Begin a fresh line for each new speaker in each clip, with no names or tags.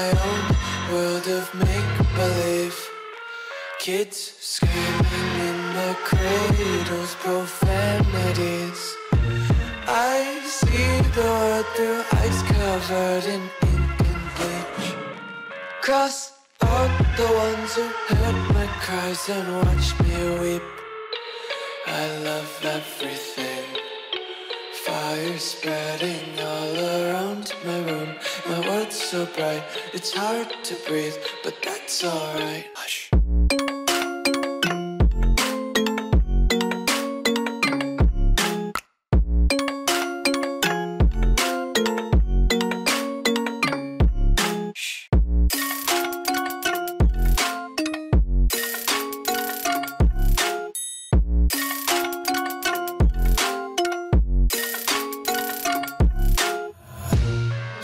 my own world of make-believe. Kids screaming in the cradles, profanities. I see the world through ice covered in ink and bleach. Cross out the ones who heard my cries and watched me weep. I love everything. Fire spreading all around my room. My world's so bright, it's hard to breathe, but that's alright. Hush.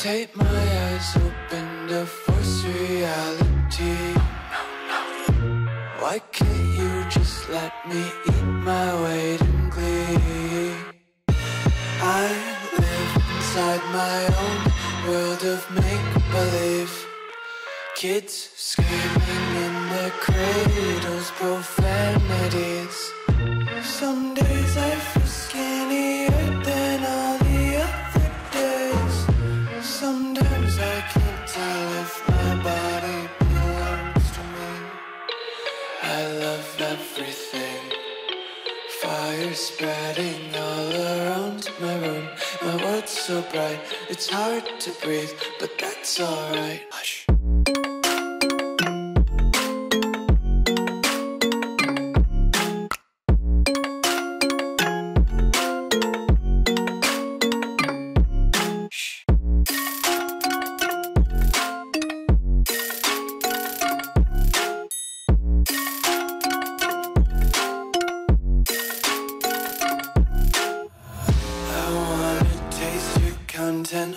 Take my eyes open to force reality. Why can't you just let me eat my weight in glee? I live inside my own world of make-believe. Kids screaming in their cradles, profanities. Some days I feel skinnier than all the other days. Sometimes I can't tell if my body belongs to me. I love everything. Fire spreading all around my room. My world's so bright, it's hard to breathe, but that's alright. Hush. Content.